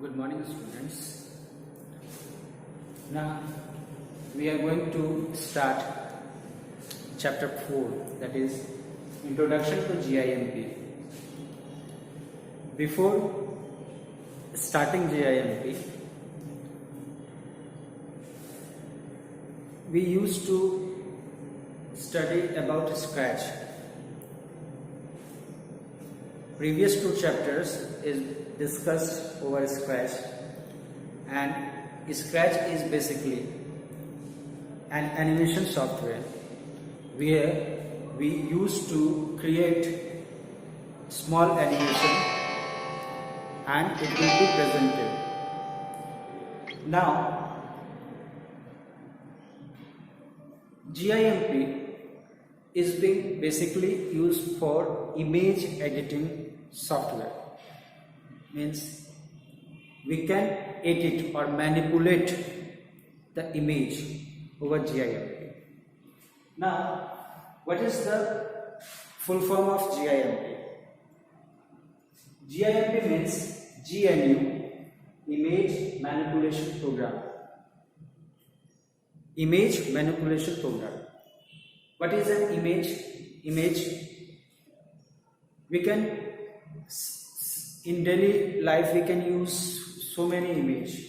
Good morning, students. Now we are going to start chapter 4, that is Introduction to GIMP. Before starting GIMP, we used to study about Scratch. Previous two chapters is discussed over Scratch, and Scratch is basically an animation software where we used to create small animation and it will be presented. Now GIMP is being basically used for image editing software. Means we can edit or manipulate the image over GIMP. Now, what is the full form of GIMP? GIMP means GNU, Image Manipulation Program. Image Manipulation Program. What is an image? We can, in daily life, we can use so many images.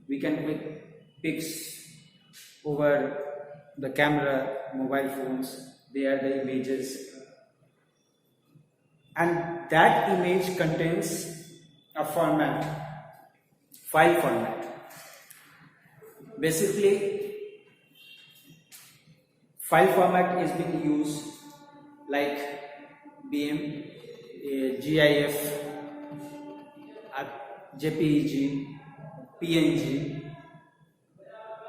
We can make pics over the camera, mobile phones. They are the images, and that image contains a format, file format. Basically, file format is being used like BM, GIF, JPEG, PNG,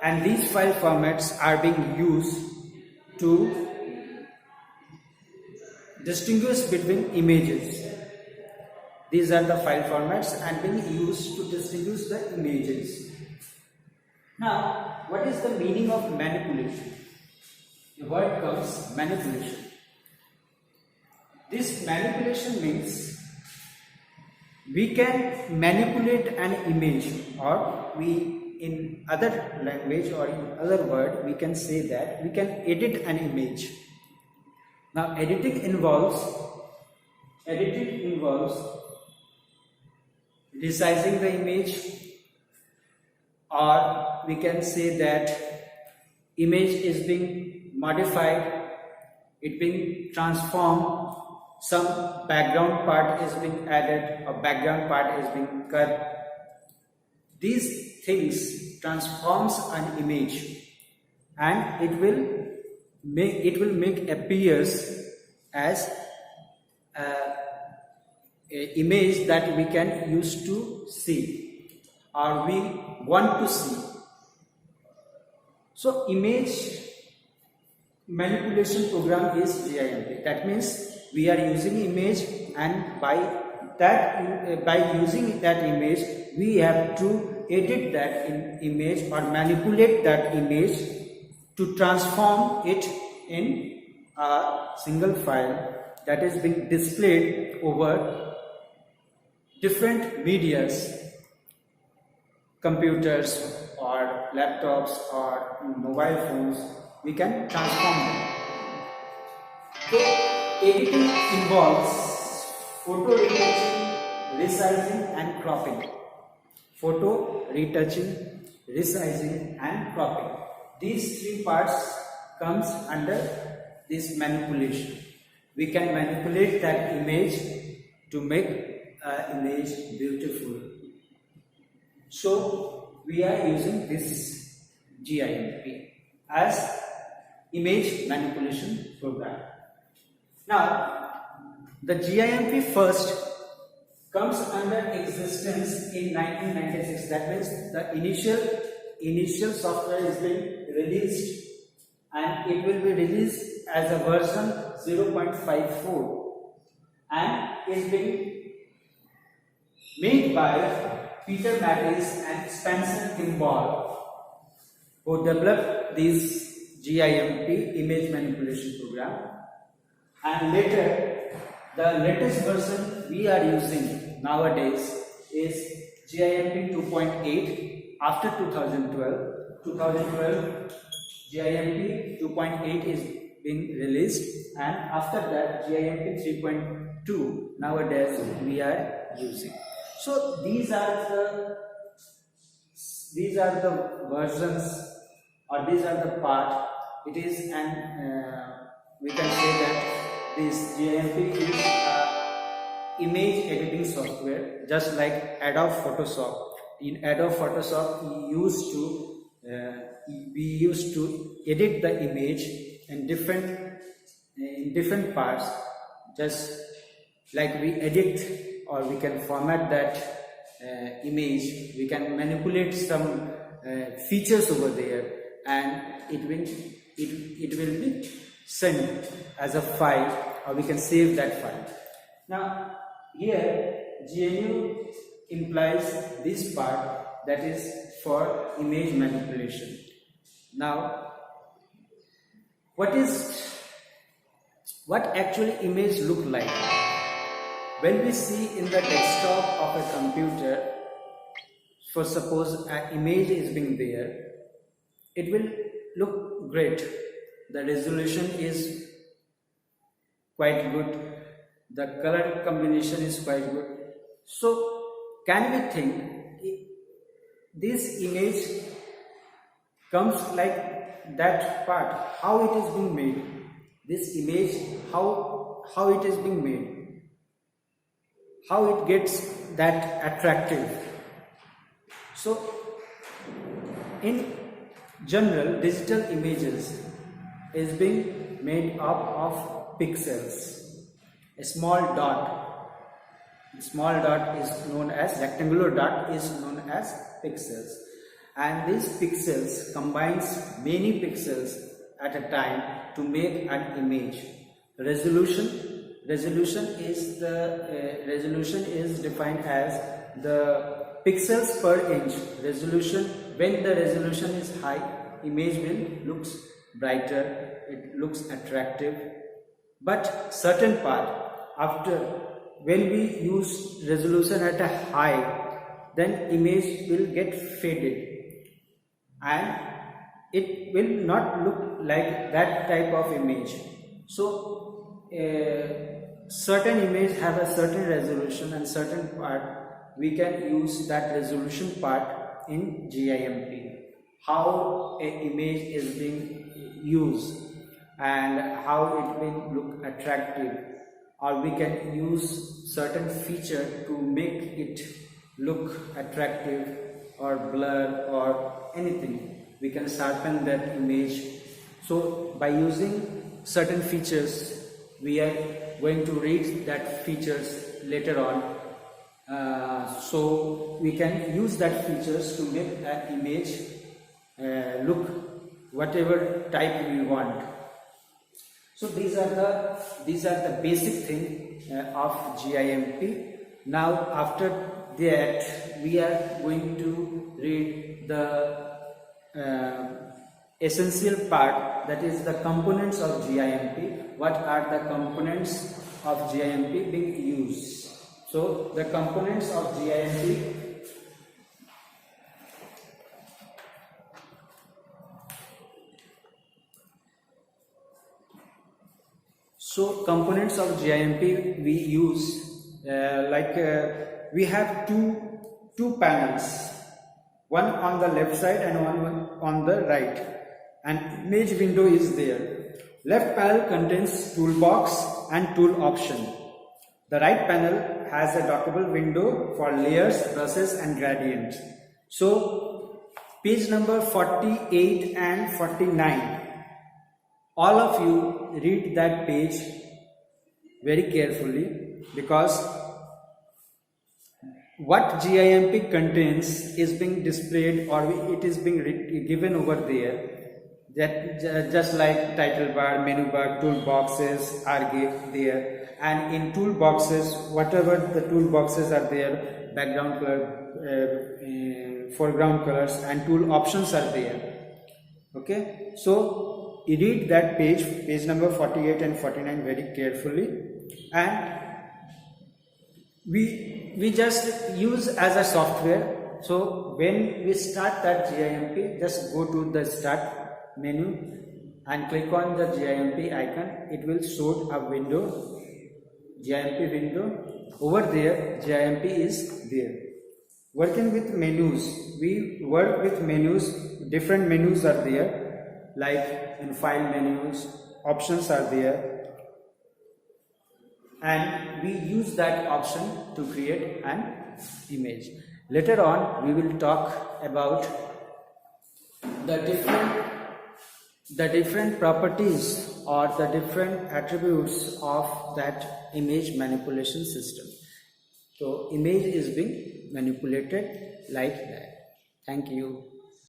and these file formats are being used to distinguish between images. These are the file formats and being used to distinguish the images. Now, what is the meaning of manipulation? The word comes manipulation. This manipulation means we can manipulate an image, or we, in other language or in other word, we can say that we can edit an image. Now editing involves resizing the image, or we can say that image is being modified, it being transformed, some background part is being added, a background part is being cut. These things transforms an image, and it will make appears as a image that we can use to see or we want to see. So image manipulation program is GIMP. That means we are using image, and by using that image we have to edit that image or manipulate that image to transform it in a single file that is being displayed over different medias, computers or laptops or mobile phones. We can transform them. So editing involves photo retouching, resizing and cropping. Photo retouching, resizing and cropping. These three parts comes under this manipulation. We can manipulate that image to make an image beautiful. So we are using this GIMP as image manipulation program. Now, the GIMP first comes under existence in 1996. That means the initial software is being released, and it will be released as a version 0.54 and is being made by Peter Mattis and Spencer Kimball, who developed this GIMP image manipulation program. And later, the latest version we are using nowadays is GIMP 2.8 after 2012 GIMP 2.8 is being released, and after that GIMP 3.2 nowadays we are using. So these are the versions, or these are the part. It is an we can say that this GIMP is image editing software, just like Adobe Photoshop. In Adobe Photoshop we used to edit the image in different parts, just like we edit, or we can format that image, we can manipulate some features over there, and it will be sent as a file, or we can save that file. Now here GNU implies this part, that is for image manipulation. Now what actually image look like? When we see in the desktop of a computer, for suppose an image is being there, it will look great. The resolution is quite good, the color combination is quite good. So can we think this image comes like that part? How it is being made? This image, how it is being made? How it gets that attractive? So in general, digital images is being made up of pixels. A small dot is known as, rectangular dot is known as pixels, and these pixels combines many pixels at a time to make an image. Resolution is defined as the pixels per inch resolution. When the resolution is high, image will looks brighter, it looks attractive. But certain part, after when we use resolution at a high, then image will get faded and it will not look like that type of image. So certain image have a certain resolution, and certain part we can use that resolution part in GIMP. How an image is being used and how it will look attractive, or we can use certain feature to make it look attractive or blur or anything. We can sharpen that image. So by using certain features, we are going to read that features later on. So we can use that features to make that image look whatever type we want. So these are the basic thing of GIMP. Now after that we are going to read the essential part, that is the components of GIMP. What are the components of GIMP being used? So the components of GIMP. So components of GIMP we use we have two panels, one on the left side and one on the right. An image window is there. Left panel contains toolbox and tool option. The right panel has a dockable window for layers, brushes and gradients. So page number 48 and 49. All of you read that page very carefully, because what GIMP contains is being displayed, or it is being given over there. That just like title bar, menu bar, toolboxes are there, and in toolboxes, whatever the toolboxes are there, background color, foreground colors, and tool options are there. Okay, so you read that page number 48 and 49 very carefully, and we we just use as a software. So when we start that GIMP, just go to the start menu and click on the GIMP icon. It will show a window, GIMP window. Over there GIMP is there. Working with menus, we work with menus. Different menus are there, like in file menus, options are there, and we use that option to create an image. Later on we will talk about the different properties or the different attributes of that image manipulation system. So image is being manipulated like that. Thank you.